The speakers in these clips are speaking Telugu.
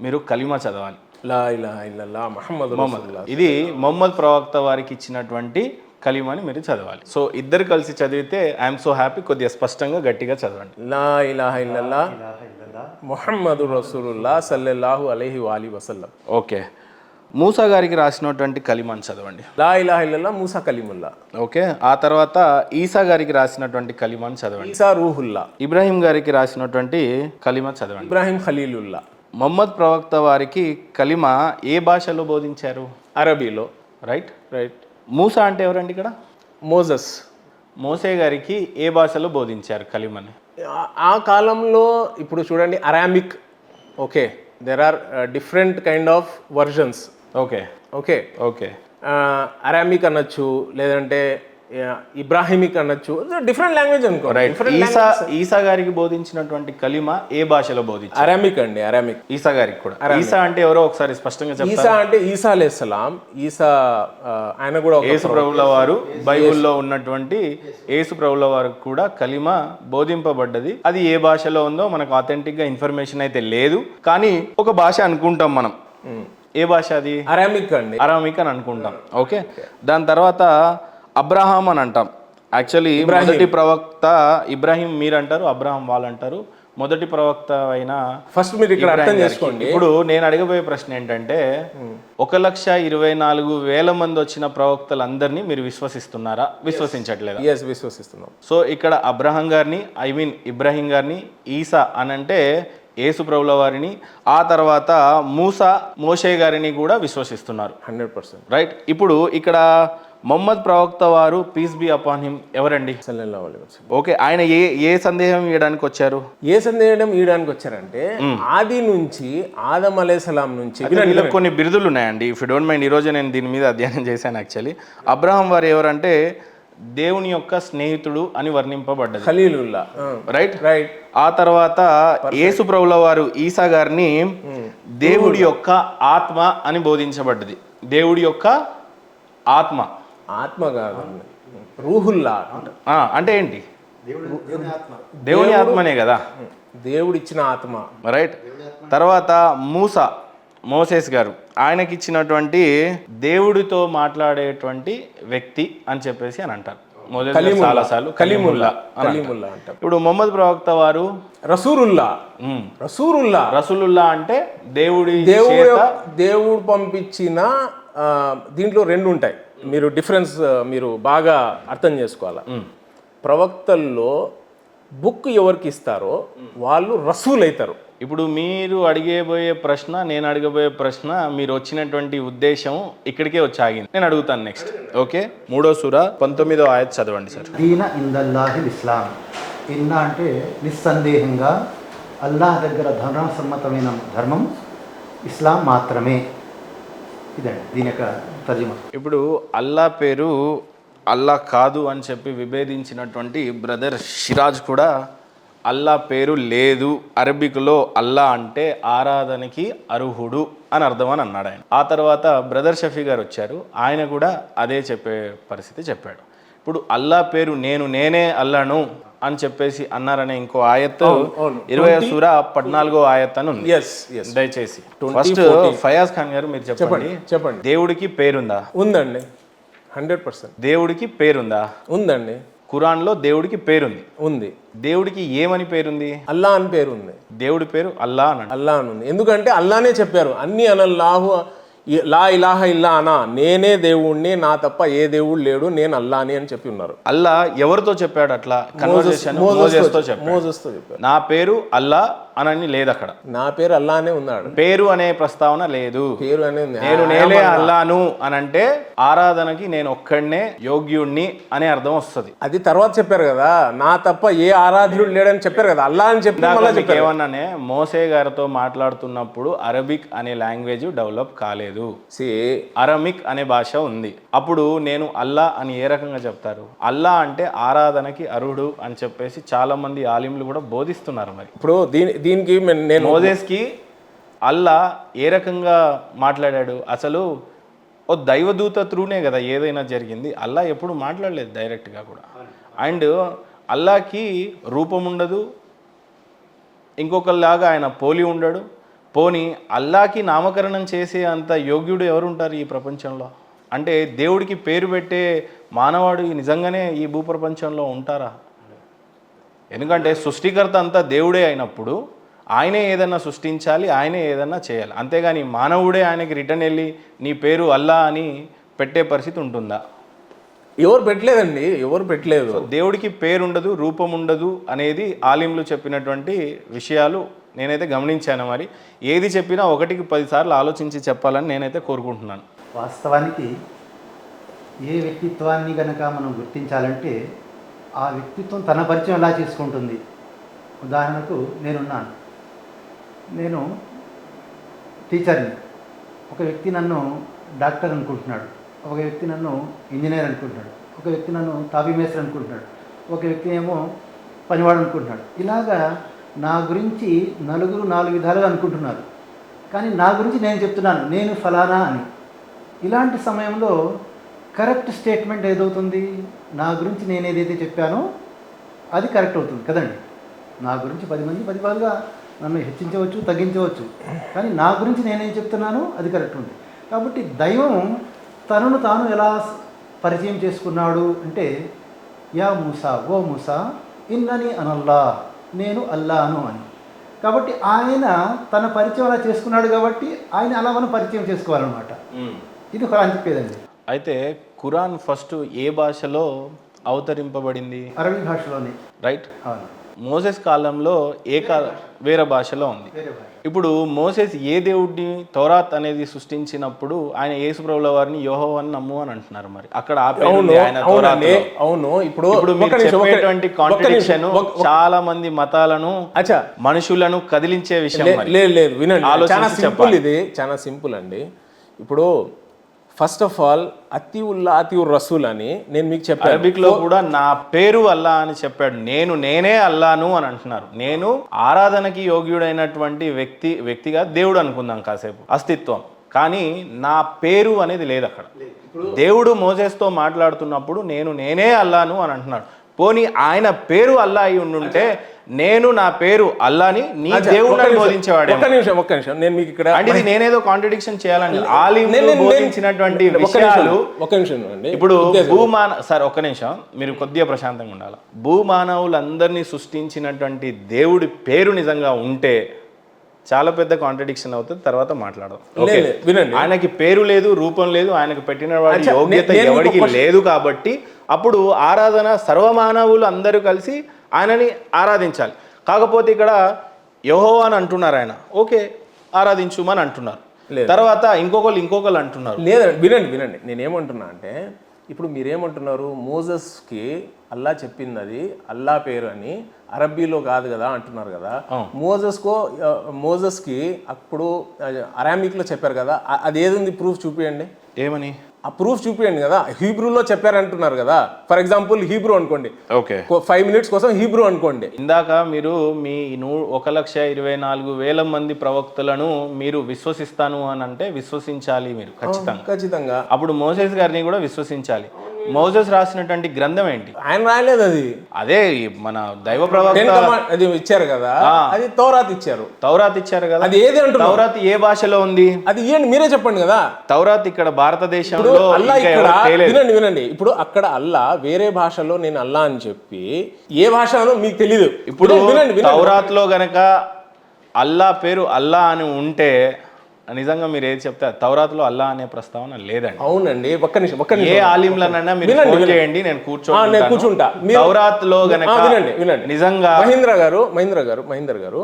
మీరు కలిమా చదవాలి. లా ఇలాహ ఇల్లల్లాహ్ ముహమ్మదు రసూలుల్లాహ్. ఇది మొహమ్మద్ ప్రవక్త వారికి ఇచ్చినటువంటి కలిమాని మీరు చదవాలి. సో ఇద్దరు కలిసి చదివితే ఐఎమ్ సో హ్యాపీ. కొద్దిగా స్పష్టంగా గట్టిగా చదవండి. లా ఇలాహ ఇల్లల్లాహ్ ముహమ్మదు రసూలుల్లాహ్ సల్లల్లాహు అలైహి వసల్లం. ఓకే, మూసా గారికి రాసినటువంటి కలిమాని చదవండి. లా ఇలాహ ఇల్లల్లాహ్ మూసా కలీముల్లా. ఓకే, ఆ తర్వాత ఈసా గారికి రాసినటువంటి కలిమాని చదవండి. ఈసా రూహుల్లా. ఇబ్రాహీం గారికి రాసినటువంటి కలిమా చదవండి. ఇబ్రాహీం ఖలీలుల్లా. మొహమ్మద్ ప్రవక్త వారికి కలిమా ఏ భాషలో బోధించారు? అరబీలో. రైట్. రైట్. మూసా అంటే ఎవరండి ఇక్కడ? మోజస్. మోసే గారికి ఏ భాషలో బోధించారు కలిమని? ఆ కాలంలో ఇప్పుడు చూడండి Aramaic. Okay, there are different kind of versions. Okay okay. Okay, Aramaic అనొచ్చు, లేదంటే ఇబ్రాహిమిక్ అనొచ్చు, డిఫరెంట్ లాంగ్వేజ్ అనుకో. రైట్. ఈసా గారికి బోధించినటువంటి కలిమా ఏ భాషలో బోధించారు? అరామిక్ అండి, అరామిక్. ఈసా గారికి కూడా. ఈసా అంటే ఎవరో ఒకసారి స్పష్టంగా చెప్తారా? ఈసా అంటే ఈసా అలైహిస్సలాం. ఈసా ఆయన కూడా యేసు ప్రభువుల వారు, బైబిల్లో ఉన్నటువంటి యేసు ప్రభువుల వారు కూడా కలిమా బోధింపబడ్డది. అది ఏ భాషలో ఉందో మనకు ఆథెంటిక్ గా ఇన్ఫర్మేషన్ అయితే లేదు, కానీ ఒక భాష అనుకుంటాం మనం. ఏ భాష అది? అరామిక్ అండి. అరామిక్ అని అనుకుంటాం. ఓకే, దాని తర్వాత అబ్రహాం అని అంటాం. యాక్చువల్లీ మొదటి ప్రవక్త ఇబ్రాహీం మీరు అంటారు, అబ్రహాం వాళ్ళు అంటారు. మొదటి ప్రవక్త అయిన ఫస్ట్ మీరు ఇక్కడ అర్థం చేసుకోండి. ఇప్పుడు నేను అడగబోయే ప్రశ్న ఏంటంటే 1,24,000 మంది వచ్చిన ప్రవక్తలందరినీ మీరు విశ్వసిస్తున్నారా, విశ్వసించట్లేదా? ఎస్, విశ్వసిస్తున్నాం. సో ఇక్కడ అబ్రహాం గారిని, ఇబ్రాహీం గారిని, ఈసా అని అంటే యేసు ప్రభుల వారిని, ఆ తర్వాత మోషే గారిని కూడా విశ్వసిస్తున్నారు. 100%. రైట్. ఇప్పుడు ఇక్కడ మొహమ్మద్ ప్రవక్త వారు పీస్ బి అపాన్ హిమ్ ఎవరండి? సల్లల్లాహు అలైహి వసల్లం. ఓకే, ఆయన ఏ సందేహం ఇవ్వడానికి వచ్చారు? ఏ సందేహం ఇవ్వడానికి వచ్చారంటే ఆది నుంచి ఆదం అలైహిస్సలాం నుంచి కొన్ని బిరుదులు ఉన్నాయండి. ఇఫ్ యూ డోంట్ మైండ్, ఈరోజు నేను దీని మీద అధ్యయనం చేశాను. యాక్చువల్లీ అబ్రహాం వారు ఎవరంటే దేవుని యొక్క స్నేహితుడు అని వర్ణింపబడ్డది. ఖలీలుల్లా. రైట్. రైట్. ఆ తర్వాత యేసు ప్రభుల వారు ఈసా గారిని దేవుడి యొక్క ఆత్మ అని బోధించబడ్డది. దేవుడి యొక్క ఆత్మ. ఆత్మ కాదు, రూహుల్లా. అంటే ఏంటి? దేవుని ఆత్మనే కదా, దేవుడిచ్చిన ఆత్మ. రైట్. తర్వాత మోసెస్ గారు, ఆయనకి ఇచ్చినటువంటి దేవుడితో మాట్లాడేటువంటి వ్యక్తి అని చెప్పేసి అని అంటారు. చాలాసార్లు కలీముల్లా అంటారు. ఇప్పుడు మొహమ్మద్ ప్రవక్త వారు రసూలుల్లా అంటే దేవుడు పంపించిన. దీంట్లో రెండు ఉంటాయి, మీరు డిఫరెన్స్ మీరు బాగా అర్థం చేసుకోవాలా. ప్రవక్తల్లో బుక్ ఎవరికి ఇస్తారో వాళ్ళు రసూల్ అవుతారు. ఇప్పుడు మీరు అడిగబోయే ప్రశ్న, నేను అడగబోయే ప్రశ్న, మీరు వచ్చినటువంటి ఉద్దేశం ఇక్కడికే వచ్చి ఆగింది. నేను అడుగుతాను నెక్స్ట్. ఓకే, 3వ సూర 19వ ఆయత్ చదవండి సార్. దీన ఇందల్లాహిల్ ఇస్లాం. ఇన్నా అంటే నిస్సందేహంగా అల్లాహ్ దగ్గర ధర్మసమ్మతమైన ధర్మం ఇస్లాం మాత్రమే. ఇదండి దీని యొక్క తర్జుమా. ఇప్పుడు అల్లా పేరు అల్లా కాదు అని చెప్పి విభేదించినటువంటి బ్రదర్ షిరాజ్ కూడా అల్లా పేరు లేదు, అరబిక్లో అల్లా అంటే ఆరాధనకి అర్హుడు అని అర్థం అని అన్నాడు ఆయన. ఆ తర్వాత బ్రదర్ షఫీ గారు వచ్చారు, ఆయన కూడా అదే చెప్పే పరిస్థితి చెప్పాడు. ఇప్పుడు అల్లా పేరు నేనే అల్లాను అని చెప్పేసి అన్నారనే ఇంకో ఆయత్ 20వ సూర 14వ ఆయత్ అని ఉంది. దయచేసి ఫస్ట్ ఫయాజ్ ఖాన్ గారు మీరు చెప్పండి. దేవుడికి పేరుందా? ఉందండి, 100%. దేవుడికి పేరుందా? ఉందండి. ఖురాన్లో దేవుడికి పేరుంది. ఉంది. దేవుడికి ఏమని పేరుంది? అల్లా అని పేరు ఉంది. దేవుడి పేరు అల్లా అని ఉంది. ఎందుకంటే అల్లానే చెప్పారు, అన్ని అనల్లాహు లా ఇలాహ ఇల్లా అనా, నేనే దేవుణ్ణి, నా తప్ప ఏ దేవుడు లేడు, నేను అల్లాని అని చెప్పి ఉన్నారు. అల్లా ఎవరితో చెప్పాడు అట్లా? మోజెస్తో చెప్పాడు. నా పేరు అల్లా అని లేదు అక్కడ. నా పేరు అల్లానే ఉన్నాడు. పేరు అనే ప్రస్తావన లేదు. పేరు అనే ఉంది. నేనే అల్లాను అని అంటే ఆరాధనకి నేను ఒక్కడనే యోగ్యుణ్ణి అనే అర్థం వస్తుంది. అది తర్వాత చెప్పారు కదా, నా తప్ప ఏ ఆరాధ్యుడు లేడని చెప్పారు కదా, అల్లా అని చెప్పి ఏమన్నానే మోసే గారితో మాట్లాడుతున్నప్పుడు అరబిక్ అనే లాంగ్వేజ్ డెవలప్ కాలేదు. అరమిక్ అనే భాష ఉంది. అప్పుడు నేను అల్లా అని ఏ రకంగా చెప్తారు? అల్లా అంటే ఆరాధనకి అర్హుడు అని చెప్పేసి చాలా మంది ఆలింలు కూడా బోధిస్తున్నారు. మరి ఇప్పుడు దీనికి నేను మోజెస్కి అల్లా ఏ రకంగా మాట్లాడాడు? అసలు ఓ దైవదూత త్రూనే కదా ఏదైనా జరిగింది. అల్లా ఎప్పుడు మాట్లాడలేదు డైరెక్ట్గా కూడా. అండ్ అల్లాకి రూపం ఉండదు, ఇంకొకలాగా ఆయన పోలి ఉండడు. పోనీ అల్లాకి నామకరణం చేసే అంత యోగ్యుడు ఎవరు ఉంటారు ఈ ప్రపంచంలో? అంటే దేవుడికి పేరు పెట్టే మానవాడు నిజంగానే ఈ భూప్రపంచంలో ఉంటారా? ఎందుకంటే సృష్టికర్త అంతా దేవుడే అయినప్పుడు ఆయనే ఏదన్నా సృష్టించాలి, ఆయనే ఏదన్నా చేయాలి. అంతేగాని మానవుడే ఆయనకి రిటర్న్ వెళ్ళి నీ పేరు అల్లా అని పెట్టే పరిస్థితి ఉంటుందా? ఎవరు పెట్టలేదండి, ఎవరు పెట్టలేదు. దేవుడికి పేరు ఉండదు, రూపం ఉండదు అనేది ఆలింలు చెప్పినటువంటి విషయాలు నేనైతే గమనించాను. మరి ఏది చెప్పినా 1కి 10 సార్లు ఆలోచించి చెప్పాలని నేనైతే కోరుకుంటున్నాను. వాస్తవానికి ఏ వ్యక్తిత్వాన్ని కనుక మనం గుర్తించాలంటే ఆ వ్యక్తిత్వం తన పరిచయం ఎలా చేసుకుంటుంది. ఉదాహరణకు నేను టీచర్ని. ఒక వ్యక్తి నన్ను డాక్టర్ అనుకుంటున్నాడు, ఒక వ్యక్తి నన్ను ఇంజనీర్ అనుకుంటున్నాడు, ఒక వ్యక్తి నన్ను తాపీ మేస్త్రి అనుకుంటున్నాడు, ఒక వ్యక్తి ఏమో పనివాడు అనుకుంటున్నాడు. ఇలాగా నా గురించి నలుగురు 4 విధాలుగా అనుకుంటున్నారు. కానీ నా గురించి నేను చెప్తున్నాను, నేను ఫలానా అని. ఇలాంటి సమయంలో కరెక్ట్ స్టేట్మెంట్ ఏదవుతుంది? నా గురించి నేను ఏదైతే చెప్పానో అది కరెక్ట్ అవుతుంది కదండి. నా గురించి 10 మంది 10 విధాలుగా నన్ను హెచ్చించవచ్చు, తగ్గించవచ్చు. కానీ నా గురించి నేనేం చెప్తున్నానో అది కరెక్ట్ ఉంది. కాబట్టి దైవం తనను తాను ఎలా పరిచయం చేసుకున్నాడు అంటే, యా మూసా, ఓ మూసా ఇన్నని అనల్లా, నేను అల్లాను అని. కాబట్టి ఆయన తన పరిచయం అలా చేసుకున్నాడు కాబట్టి ఆయన అలా మనం పరిచయం చేసుకోవాలన్నమాట. ఇది ఖురాన్ చెప్పేదండి. అయితే ఖురాన్ ఫస్ట్ ఏ భాషలో అవతరింపబడింది? అరబీ భాషలోనే. రైట్. అవును. మోసెస్ కాలంలో వేరే భాషలో ఉంది. ఇప్పుడు మోసెస్ ఏ దేవుడిని తౌరాత్ అనేది సృష్టించినప్పుడు ఆయన యేసు ప్రభుల వారిని యెహోవాని నమ్ము అని అంటున్నారు. మరి అక్కడ అవును. ఇప్పుడు మీరు చెప్పేటువంటి కాంట్రడిక్షన్ చాలా మంది మతాలను, మనుషులను కదిలించే విషయం. లేదు వినండి, చాలా సింపుల్. ఇది చాలా సింపుల్ అండి. ఇప్పుడు ఫస్ట్ ఆఫ్ ఆల్ అతివుల్లా అతివుర్ రసూల్ అని నేను మీకు చెప్పాను. అరబిక్లో కూడా నా పేరు అల్లా అని చెప్పాడు. నేనే అల్లాను అని అంటున్నారు. నేను ఆరాధనకి యోగ్యుడైనటువంటి వ్యక్తిగా దేవుడు అనుకుందాం కాసేపు, అస్తిత్వం. కానీ నా పేరు అనేది లేదు అక్కడ. దేవుడు మోసెస్తో మాట్లాడుతున్నప్పుడు నేనే అల్లాను అని అంటున్నాడు. పోనీ ఆయన పేరు అల్లా అయి ఉండుంటే నేను నా పేరు అల్లాని నీ దేవుడిని బోధించేవాడే. ఒక్క నిమిషం నేను మీకు ఇక్కడ అంటే ఇది నేనేదో కాంట్రడిక్షన్ చేయాలని ఆలింలు బోధించినటువంటి విషయాలు. ఒక్క నిమిషం అండి. ఇప్పుడు ఒక్క నిమిషం మీరు కొద్దిగా ప్రశాంతంగా ఉండాలి. భూమానవులందరినీ సృష్టించినటువంటి దేవుడి పేరు నిజంగా ఉంటే చాలా పెద్ద కాంట్రడిక్షన్ అవుతుంది, తర్వాత మాట్లాడదాం. వినండి, ఆయనకి పేరు లేదు, రూపం లేదు, ఆయనకు పెట్టిన వాడి యోగ్యత ఎవరికి లేదు. కాబట్టి అప్పుడు ఆరాధన సర్వమానవులు అందరూ కలిసి ఆయనని ఆరాధించాలి. కాకపోతే ఇక్కడ యెహోవా అని అంటున్నారు, ఆయన ఓకే ఆరాధించుమని అంటున్నారు. తర్వాత ఇంకొకరు అంటున్నారు. లేదండి, వినండి నేనేమంటున్నా అంటే, ఇప్పుడు మీరేమంటున్నారు, మోజెస్కి అల్లా చెప్పింది అది అల్లా పేరు అని అరబ్బీలో కాదు కదా అంటున్నారు కదా. మోజెస్కి అప్పుడు అరామిక్లో చెప్పారు కదా, అది ఏది ఉంది ప్రూఫ్ చూపియండి. ఏమని? ఆ ప్రూఫ్ చూపియండి కదా. హీబ్రూలో చెప్పారంటున్నారు కదా. ఫర్ ఎగ్జాంపుల్ హీబ్రూ అనుకోండి, ఓకే 5 minutes కోసం హీబ్రూ అనుకోండి. ఇందాక మీరు మీ 1,24,000 మంది ప్రవక్తలను మీరు విశ్వసిస్తాను అని అంటే విశ్వసించాలి మీరు ఖచ్చితంగా. అప్పుడు మోసెస్ గారిని కూడా విశ్వసించాలి. మోసెస్ రాసినటువంటి గ్రంథం ఏంటి? ఆయన రాయలేదు. అదే మన దైవ ప్రవక్త అది ఇచ్చారు కదా, అది తౌరాత్ ఇచ్చారు కదా. అది ఏది అంటారు? తౌరాత్ ఏ భాషలో ఉంది? అది ఇవ్వండి, మీరే చెప్పండి కదా. తౌరాత్ ఇక్కడ భారతదేశంలో వినండి. ఇప్పుడు అక్కడ అల్లా వేరే భాషలో నేను అల్లా అని చెప్పి ఏ భాషలో మీకు తెలియదు. ఇప్పుడు తౌరాత్ లో గనక అల్లా పేరు అల్లా అని ఉంటే నిజంగా మీరు ఏది చెప్తే తౌరాత్లో అల్లా అనే ప్రస్తావన లేదండి. అవునండి, ఒక్క నిమిషం. ఏ ఆలింలనైనా మీరు ఫోన్ చేయండి, నేను కూర్చుంటా. తౌరాత్లో గనక వినండి నిజంగా మహేంద్ర గారు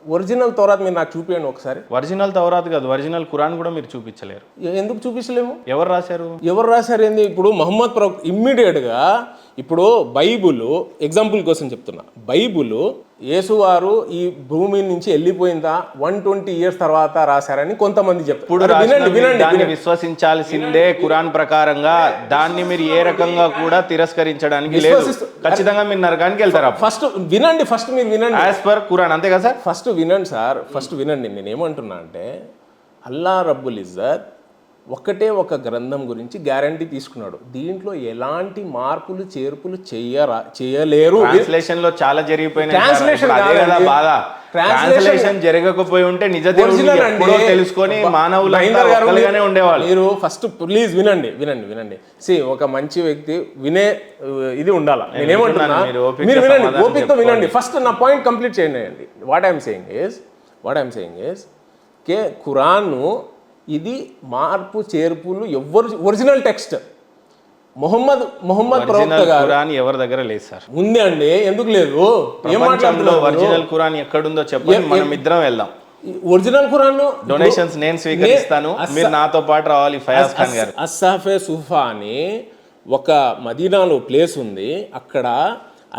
ఒరిజినల్ తౌరాత్ మీరు నాకు చూపించండి ఒకసారి. ఒరిజినల్ తౌరాత్ కాదు, ఒరిజినల్ ఖురాన్ కూడా మీరు చూపించలేరు. ఎందుకు చూపించలేము? ఎవరు రాశారు ఏంది? ఇప్పుడు మహమ్మద్ ప్రవక్త ఇమ్మీడియట్గా, ఇప్పుడు బైబుల్ ఎగ్జాంపుల్ కోసం చెప్తున్నా, బైబుల్ యేసువారు ఈ భూమి నుంచి వెళ్ళిపోయిందా 120 years తర్వాత రాశారని కొంతమంది చెప్తారు. వినండి, విశ్వసించాల్సిందే ఖురాన్ ప్రకారంగా. దాన్ని మీరు ఏ రకంగా కూడా తిరస్కరించడానికి లేదు. ఖచ్చితంగా మీరు నరకానికి వెళ్తారా? ఫస్ట్ మీరు వినండి. యాజ్ పర్ ఖురాన్, అంతే కదా సార్? ఫస్ట్ వినండి. నేనేమంటున్నా అంటే, అల్లా రబ్బుల్ ఇజ్జత్ ఒకటే ఒక గ్రంథం గురించి గ్యారంటీ తీసుకున్నాడు. దీంట్లో ఎలాంటి మార్పులు చేర్పులు చేయలేరు. ట్రాన్స్లేషన్ లో చాలా జరిగిపోయినాయి. Translation ఇప్పుడు అదే కదా కాదండి. బాధ. ట్రాన్స్లేషన్ జరగకపోయి ఉంటే నిజ దేవుడిని ఎప్పుడో తెలుసుకొని మానవులుగానే ఉండేవాళ్ళు. మీరు ఫస్ట్ ప్లీజ్ వినండి. ఒక మంచి వ్యక్తి వినే ఇది ఉండాలా. నేనేమంటున్నా, మీరు వినండి, ఓపికతో వినండి. ఫస్ట్ నా పాయింట్ కంప్లీట్ చేయండి. వాట్ ఐఎమ్ సేయింగ్ ఇస్ కే ఖురాన్ను ఇది మార్పు చేర్పులు ఒరిజినల్ టెక్స్ట్ మొహమ్మద్ ప్రవక్త గారు ఖురాన్ ఎవరి దగ్గర లేదు సార్. ఉంది అండి, ఎందుకు లేదు? ఏం మాట్లాడుతున్నారు? ఒరిజినల్ ఖురాన్ ఎక్కడుందో చెప్పండి, మనం ఇద్దరం వెళ్దాం. ఒరిజినల్ ఖురాన్ డొనేషన్స్ నేను స్వీకరిస్తాను, మీరు నాతో పాటు రావాలి. ఫయాజ్ ఖాన్ గారు అస్సాఫే సుఫా అని ఒక మదీనాలో ప్లేస్ ఉంది. అక్కడ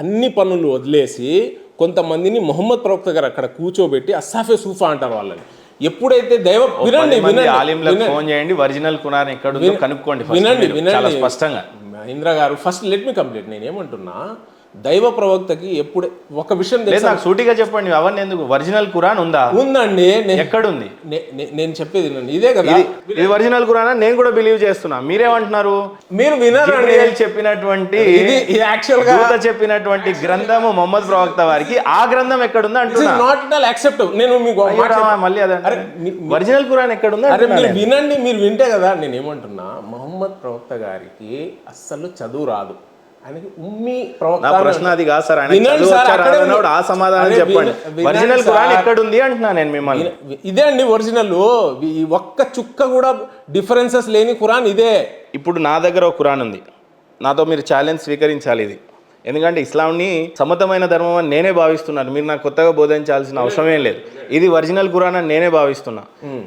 అన్ని పనులు వదిలేసి కొంతమందిని మొహమ్మద్ ప్రవక్త గారు అక్కడ కూర్చోబెట్టి అస్సాఫే సూఫా అంటారు వాళ్ళని. ఎప్పుడైతే వినండి ఫోన్ చేయండి, ఒరిజినల్ ఖురాన్ ఎక్కడుందో కనుక్కోండి. వినండి చాలా స్పష్టంగా. మహేంద్ర గారు ఫస్ట్ లెట్ మీ కంప్లీట్. నేనేమంటున్నా, దైవ ప్రవక్తకి ఎప్పుడు ఒక విషయం తెలుసు, నాకు సూటిగా చెప్పండి. అవన్నీ ఎందుకు? ఒరిజినల్ ఖురాన్ ఉందండి. ఎక్కడుంది? నేను చెప్పేది ఇదే కదా. ఇది ఒరిజినల్ ఖురాన్ నేను కూడా బిలీవ్ చేస్తున్నా. మీరేమంటున్నారు? మీరు వినారండి చెప్పినటువంటి యాక్చువల్ గా చెప్పినటువంటి గ్రంథము మొహమ్మద్ ప్రవక్త వారికి, ఆ గ్రంథం ఎక్కడుంది అంటున్నా. Not at all accept. నేను మీకు మళ్ళీ అదే ఒరిజినల్ ఖురాన్ ఎక్కడుంది? మీరు వినండి, మీరు వింటే కదా. నేనేమంటున్నా, మొహమ్మద్ ప్రవక్త గారికి అస్సలు చదువు రాదు. ఆయనకి ఉమ్మి ప్రవక్త. ప్రశ్న అది కాదు సార్. ఆ సమాధానం చెప్పండి. ఒరిజినల్ ఖురాన్ ఎక్కడుంది అంటున్నా నేను మిమ్మల్ని. ఇదే అండి ఒరిజినల్. ఒక్క చుక్క కూడా డిఫరెన్సెస్ లేని ఖురాన్ ఇదే. ఇప్పుడు నా దగ్గర ఒక ఖురాన్ ఉంది, నాతో మీరు ఛాలెంజ్ స్వీకరించాలి ఇది. ఎందుకంటే ఇస్లాంని సమతమైన ధర్మం అని నేనే భావిస్తున్నాను. మీరు నాకు కొత్తగా బోధించాల్సిన అవసరమేం లేదు. ఇది ఒరిజినల్ ఖురాన్ అని నేనే భావిస్తున్నా.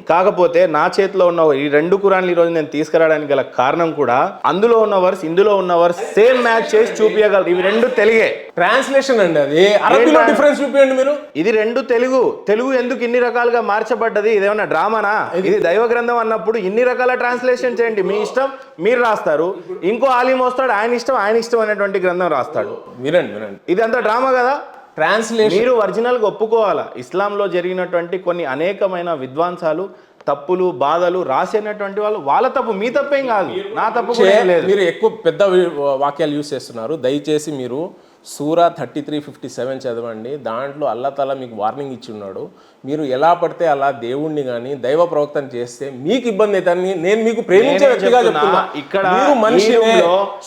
కాకపోతే నా చేతిలో ఉన్న ఈ 2 ఖురాన్లు ఈరోజు నేను తీసుకురావడానికి గల కారణం కూడా, అందులో ఉన్న వర్స్ ఇందులో ఉన్న వర్స్ సేమ్ మ్యాచ్ చేసి చూపించగలరు. ఇవి 2 తెలుగే. ట్రాన్స్లేషన్ అండి, అది అరబీలో డిఫరెన్స్ చూపించండి మీరు. ఇది 2 తెలుగు ఎందుకు ఇన్ని రకాలుగా మార్చబడ్డది? ఇదేమన్నా డ్రామానా? ఇది దైవ గ్రంథం అన్నప్పుడు ఇన్ని రకాల ట్రాన్స్లేషన్ చేయండి. మీ ఇష్టం, మీరు రాస్తారు. ఇంకో ఆలిం వస్తాడు, ఆయన ఇష్టం అనేటువంటి గ్రంథం రాస్తాడు. వినండి, ఇది అంత డ్రామా కదా. ట్రాన్స్లేషన్ మీరు ఒరిజినల్గా ఒప్పుకోవాలా. ఇస్లాంలో జరిగినటువంటి కొన్ని అనేకమైన విద్వాంసాలు, తప్పులు, బాధలు రాసినటువంటి వాళ్ళ తప్పు, మీ తప్పేం కాదు, నా తప్పు లేదు. మీరు ఎక్కువ పెద్ద వాక్యాలు యూజ్ చేస్తున్నారు. దయచేసి మీరు సూరా 33:57 చదవండి. దాంట్లో అల్లా తాలా మీకు వార్నింగ్ ఇచ్చి ఉన్నాడు. మీరు ఎలా పడితే అలా దేవుణ్ణి కానీ దైవ ప్రవక్తను చేస్తే మీకు ఇబ్బంది అవుతుందని నేను మీకు ప్రేమించే వ్యక్తిగా చెప్తున్నా. ఇక్కడ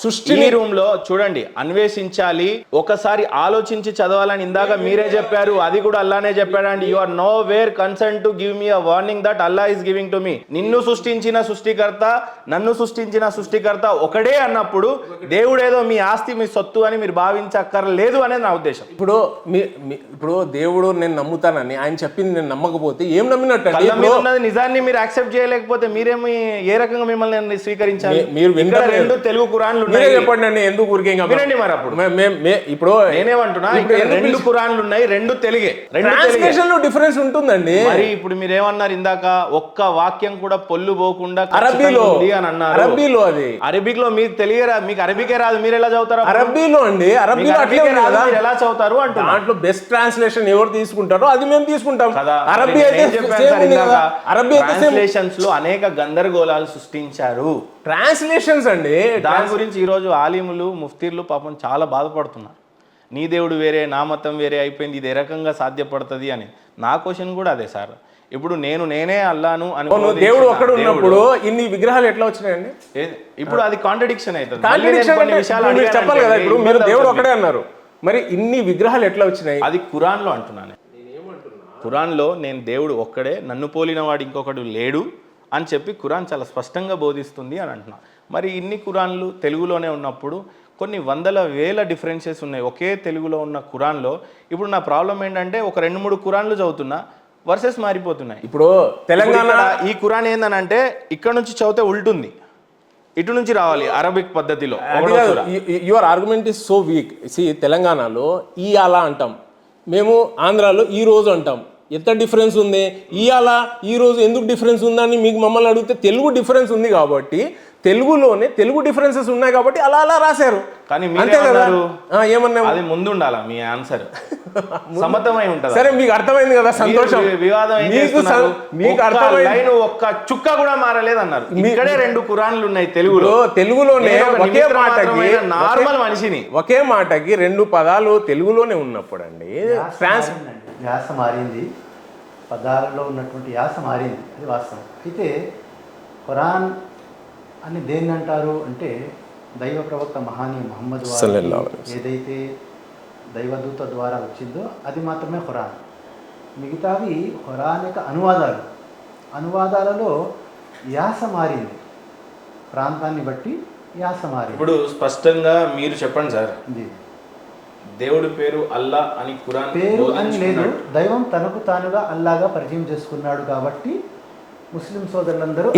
సృష్టి రూమ్ లో చూడండి, అన్వేషించాలి, ఒకసారి ఆలోచించి చదవాలని ఇందాక మీరే చెప్పారు. అది కూడా అల్లానే చెప్పాడండి. You are nowhere concern to give me a warning that Allah is giving to me. నిన్ను సృష్టించిన సృష్టికర్త, నన్ను సృష్టించిన సృష్టికర్త ఒకడే అన్నప్పుడు దేవుడు ఏదో మీ ఆస్తి, మీ సొత్తు అని మీరు భావించక్కర్లేదు అనేది నా ఉద్దేశం. ఇప్పుడు దేవుడు నేను నమ్ముతానని ఆయన చెప్పింది నేను నమ్మకపోతే ఏం నమ్మినట్టు? నిజాన్ని మీరు యాక్సెప్ట్ చేయలేకపోతే మీరేమి, ఏ రకంగా మిమ్మల్ని స్వీకరించాలి? మీరు 2 తెలుగు ఖురాన్లు చెప్పండి అండి, ఎందుకు ఊరికే వినండి. మరి అప్పుడు ఇప్పుడు నేనేమంటున్నా, 2 ఖురాన్లు ఉన్నాయి, 2 తెలుగే. ట్రాన్స్లేషన్ లో డిఫరెన్స్ ఉంటుందండి. మరి ఇప్పుడు మీరేమన్నారు ఇందాక, ఒక్క వాక్యం కూడా పొల్లు పోకుండా అరబీలో అని అన్నారు. అరబీలో అది అరబిక్ లో మీకు తెలియరా? మీకు అరబికే రాదు, మీరు ఎలా చదువుతారు? అరబీలో అండి, అరబీలో ఎలా చదువుతారు అంటే దాంట్లో బెస్ట్ ట్రాన్స్లేషన్ ఎవరు తీసుకుంటారో అది మేము తీసుకుంటాం. అరబీ అయితే ట్రాన్స్లేషన్స్ లో అనేక గందరగోళాలు సృష్టించారు. ట్రాన్స్లేషన్స్ అండి, దాని గురించి ఈరోజు ఆలిములు, ముఫ్తీర్లు పాపం చాలా బాధపడుతున్నారు. నీ దేవుడు వేరే, నా మతం వేరే అయిపోయింది, ఇది ఏ రకంగా సాధ్యపడుతుంది అని. నా క్వశ్చన్ కూడా అదే సార్. ఇప్పుడు నేనే అల్లాను అని దేవుడు ఒక్కడు ఉన్నప్పుడు ఇన్ని విగ్రహాలు ఎట్లా వచ్చినాయండి? ఇప్పుడు అది కాంట్రడిక్షన్ అవుతుంది. చెప్పాలి కదా. ఇప్పుడు మీరు దేవుడు ఒక్కడే అన్నారు, మరి ఇన్ని విగ్రహాలు ఎట్లా వచ్చినాయి? అది ఖురాన్ లో అంటున్నాను. ఖురాన్లో నేను దేవుడు ఒక్కడే, నన్ను పోలిన వాడు ఇంకొకడు లేడు అని చెప్పి ఖురాన్ చాలా స్పష్టంగా బోధిస్తుంది అని అంటున్నా. మరి ఇన్ని ఖురాన్లు తెలుగులోనే ఉన్నప్పుడు కొన్ని వందల వేల డిఫరెన్సెస్ ఉన్నాయి ఒకే తెలుగులో ఉన్న ఖురాన్లో. ఇప్పుడు నా ప్రాబ్లం ఏంటంటే, ఒక 2-3 ఖురాన్లు చదువుతున్నా, వర్సెస్ మారిపోతున్నాయి. ఇప్పుడు తెలంగాణ ఈ ఖురాన్ ఏందనంటే, ఇక్కడ నుంచి చదివితే ఉల్టుంది, ఇటు నుంచి రావాలి అరబిక్ పద్ధతిలో. Your argument is so weak. తెలంగాణలో ఈ అలా అంటాం, మేము ఆంధ్రాలో ఈ రోజు అంటాం. ఎంత డిఫరెన్స్ ఉంది? ఇవాళ ఈ రోజు ఎందుకు డిఫరెన్స్ ఉందని మీకు మమ్మల్ని అడిగితే తెలుగు డిఫరెన్స్ ఉంది కాబట్టి తెలుగులోనే తెలుగు డిఫరెన్సెస్ ఉన్నాయి కాబట్టి అలా అలా రాశారు. కానీ అంతే కదా. మీరేమన్నారు? ఏమన్నా అది ముందు ఉండాలా మీ ఆన్సర్ సమ్మతమై ఉంటుంది. సరే మీకు అర్థమైంది కదా, సంతోషం. వివాదం ఏం మీకు చేస్తున్నారు? మీకు ఒక్క అర్థమైంది. లైన్ ఒక్క చుక్క కూడా మారలేదు అన్నారు. ఇక్కడే 2 ఖురాన్లు ఉన్నాయి తెలుగులో. తెలుగులోనే నేను ఒక ఒకే నిమిత్త మాటకి మాత్రమైన నార్మల్ మనిషిని ఒకే మాటకి 2 పదాలు తెలుగులోనే ఉన్నప్పుడు అండి యాస మారింది, పదాలలో ఉన్నటువంటి యాస మారింది, అది వాస్తవం. అయితే ఖురాన్ అని దేన్ని అంటారు అంటే దైవ ప్రవక్త మహానీయ మహమ్మద్ ఏదైతే దైవదూత ద్వారా వచ్చిందో అది మాత్రమే ఖురాన్. మిగతావి ఖురాన్ యొక్క అనువాదాలలో యాస మారింది, ప్రాంతాన్ని బట్టి యాస మారింది. ఇప్పుడు స్పష్టంగా మీరు చెప్పండి సార్, ఇది దేవుడి పేరు అల్లా అని ఖురాన్ పేరు అని లేదు, దైవం తనకు తానుగా అల్లాగా పరిచయం చేసుకున్నాడు కాబట్టి ముస్లిం సోదరులందరూ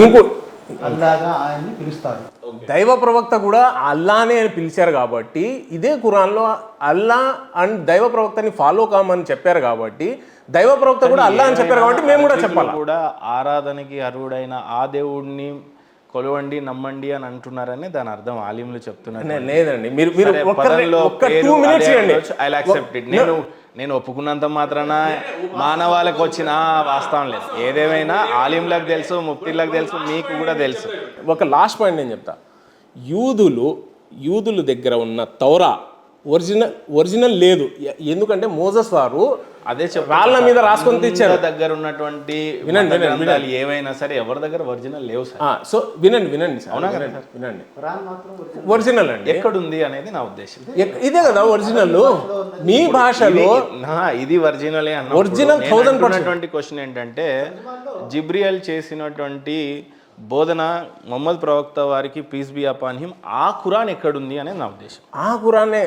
అల్లాగా ఆయన్ని పిలుస్తారు. దైవ ప్రవక్త కూడా అల్లానే అని పిలిచారు కాబట్టి ఇదే ఖురాన్లో అల్లా అండ్ దైవ ప్రవక్తని ఫాలో కామని చెప్పారు కాబట్టి దైవ ప్రవక్త కూడా అల్లా అని చెప్పారు కాబట్టి మేము కూడా చెప్పాలి. కూడా ఆరాధనకి అర్హుడైన ఆ దేవుడిని కొలవండి నమ్మండి అని అంటున్నారని దాని అర్థం ఆలింలు చెప్తున్నారు. లేదండి, మీరు ఒక్క 2 minutes ఇవ్వండి. నేను ఒప్పుకున్నంత మాత్రాన మానవాళికి వచ్చిన వాస్తవం లేదు. ఏదేమైనా ఆలింలకు తెలుసు, ముఫ్తీలకు తెలుసు, మీకు కూడా తెలుసు. ఒక లాస్ట్ పాయింట్ నేను చెప్తా. యూదులు దగ్గర ఉన్న తౌరా ఒరిజినల్ లేదు. ఎందుకంటే మోజస్ వారు అదే రాళ్ళ మీద రాసుకొని తెచ్చారు. దగ్గర ఉన్నటువంటి వినండి ఏవైనా సరే ఎవరి దగ్గర ఒరిజినల్ లేవు సార్. సో వినండి వినండి, ఒరిజినల్ అండి ఎక్కడుంది అనేది నా ఉద్దేశం. ఇదే కదా ఒరిజినల్. మీ భాషలో ఇది ఒరిజినలే అన్న. ఒరిజినల్ 1000% క్వశ్చన్ ఏంటంటే జిబ్రియల్ చేసినటువంటి బోధన మొహమ్మద్ ప్రవక్త వారికి పీస్ బి అపాన్ హిమ్ ఆ ఖురాన్ ఎక్కడుంది అనేది నా ఉద్దేశం. ఆ ఖురానే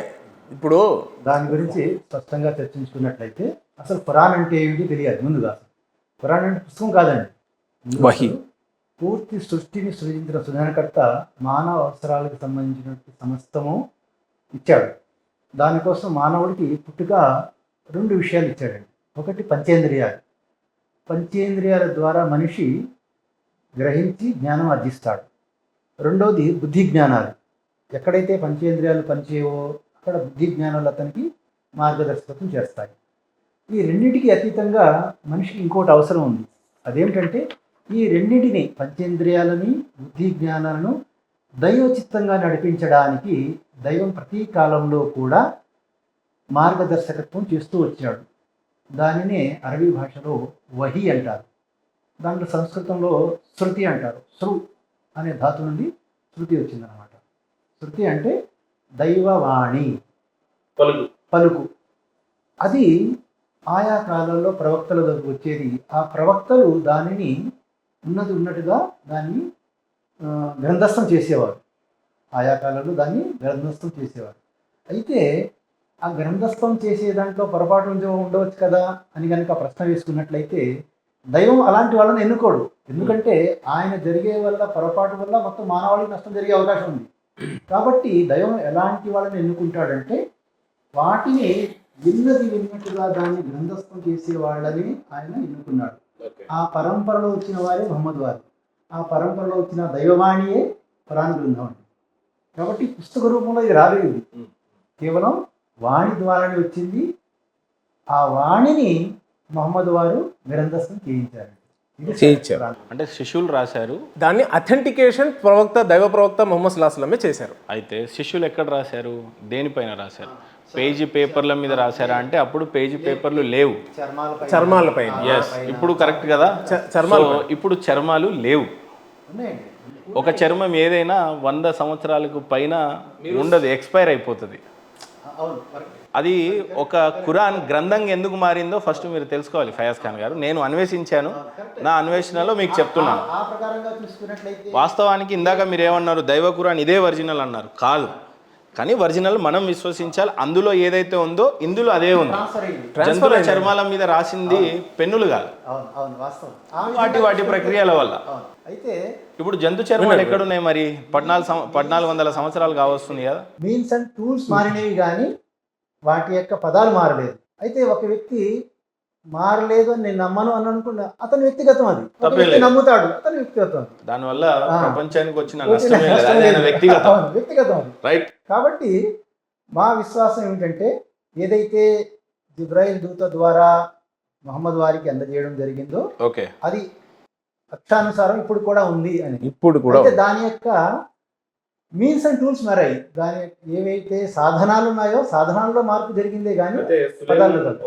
ఇప్పుడు దాని గురించి స్పష్టంగా చర్చించుకున్నట్లయితే అసలు ఖురాన్ అంటే ఏమిటి తెలియాలి ముందుగా. ఖురాన్ అంటే పుస్తకం కాదండి, వహీ. పూర్తి సృష్టిని సృజించిన సృజనకర్త మానవ అవసరాలకు సంబంధించినటువంటి సమస్తము ఇచ్చాడు. దానికోసం మానవుడికి పుట్టుక 2 విషయాలు ఇచ్చాడండి. ఒకటి పంచేంద్రియాల ద్వారా మనిషి గ్రహించి జ్ఞానం అర్జిస్తాడు. రెండవది బుద్ధి జ్ఞానాలు. ఎక్కడైతే పంచేంద్రియాలు పనిచేయవో అక్కడ బుద్ధి జ్ఞానాలు అతనికి మార్గదర్శకత్వం చేస్తాయి. ఈ రెండింటికి అతీతంగా మనిషికి ఇంకోటి అవసరం ఉంది. అదేమిటంటే ఈ రెండింటిని, పంచేంద్రియాలని బుద్ధి జ్ఞానాలను దైవచిత్తంగా నడిపించడానికి దైవం ప్రతి కాలంలో కూడా మార్గదర్శకత్వం చేస్తూ వచ్చాడు. దానినే అరబీ భాషలో వహీ అంటారు. దాంట్లో సంస్కృతంలో శృతి అంటారు. శృ అనే ధాతు నుండి శృతి వచ్చిందనమాట. శృతి అంటే దైవవాణి, పలుకు. అది ఆయా కాలంలో ప్రవక్తల దగ్గరకు వచ్చేది. ఆ ప్రవక్తలు దానిని ఉన్నట్టుగా దాన్ని గ్రంథస్థం చేసేవారు. ఆయా కాలంలో దాన్ని గ్రంథస్థం చేసేవారు. అయితే ఆ గ్రంథస్థం చేసే దాంట్లో పొరపాటు ఉండవచ్చు కదా అని కనుక ప్రశ్న వేసుకున్నట్లయితే దైవం అలాంటి వాళ్ళని ఎన్నుకోడు. ఎందుకంటే ఆయన జరిగే వల్ల పొరపాటు వల్ల మొత్తం మానవాళికి నష్టం జరిగే అవకాశం ఉంది. కాబట్టి దైవం ఎలాంటి వాళ్ళని ఎన్నుకుంటాడంటే వాటిని విన్నట్టుగా దాన్ని గ్రంథస్థం చేసే వాళ్ళని ఆయన ఎన్నుకున్నాడు. ఆ పరంపరలో వచ్చిన వారే మహమ్మద్ వారు. ఆ పరంపరలో వచ్చిన దైవవాణియే ఖురాన్ గ్రంథం అండి. కాబట్టి పుస్తక రూపంలో ఇది రాలేదు, కేవలం వాణి ద్వారానే వచ్చింది. ఆ వాణిని మహమ్మద్ వారు గ్రంథస్థం చేయించారు. అంటే శిష్యులు రాశారు, దాన్ని అథెంటికేషన్ దైవ ప్రవక్త ముహమ్మద్ సల్లల్లాహు అలైహి వసల్లం చేశారు. అయితే శిష్యులు ఎక్కడ రాశారు, దేనిపైన రాశారు? పేజీ పేపర్ల మీద రాశారా అంటే అప్పుడు పేజీ పేపర్లు లేవు, చర్మాలపైన. ఎస్, ఇప్పుడు కరెక్ట్ కదా, ఇప్పుడు చర్మాలు లేవు. ఒక చర్మం ఏదైనా 100 సంవత్సరాలకు పైన ఉండదు, ఎక్స్పైర్ అయిపోతుంది. అది ఒక ఖురాన్ గ్రంథంగా ఎందుకు మారిందో ఫస్ట్ మీరు తెలుసుకోవాలి ఫయాజ్ ఖాన్ గారు. నేను అన్వేషించాను, నా అన్వేషణలో మీకు చెప్తున్నాను. వాస్తవానికి ఇందాక మీరు ఏమన్నారు, దైవ ఖురాన్ ఇదే ఒరిజినల్ అన్నారు. కాదు, కానీ ఒరిజినల్ మనం విశ్వసించాలి. అందులో ఏదైతే ఉందో ఇందులో అదే ఉంది. జంతువుల చర్మాల మీద రాసింది పెన్నులు కాదు, వాటి ప్రక్రియల వల్ల. అయితే ఇప్పుడు జంతు చర్మాలు ఎక్కడున్నాయి మరి? 1400 సంవత్సరాలు కావస్తుంది కదా. మీన్స్ అండ్ టూల్స్ మారినవి కానీ వాటి యొక్క పదాలు మారలేదు. అయితే ఒక వ్యక్తి మారలేదు అని నేను నమ్మను అని అనుకున్నా, అతని వ్యక్తిగతం అది. ఒక తప్పే వ్యక్తి లేదు. నమ్ముతాడు, అతని వ్యక్తిగతం అది. దానివల్ల ఆ. ప్రపంచానికి వచ్చిన వచ్చిన నష్టమే లేదు, నష్టం అది ఆయన లేదు. వ్యక్తిగతం. అవును, వ్యక్తిగతం అది. రైట్. కాబట్టి మా విశ్వాసం ఏమిటంటే ఏదైతే జిబ్రాయిల్ దూత ద్వారా మహమ్మద్ వారికి అందజేయడం జరిగిందో ఓకే. అది అక్షానుసారం ఇప్పుడు కూడా ఉంది అని. ఇప్పుడు కూడా అయితే దాని యొక్క మీన్స్ అండ్ టూల్స్ మారాయి. దాని ఏవైతే సాధనాలు ఉన్నాయో సాధనాల్లో మార్పు జరిగిందే కానీ పదాల్లో కాదు.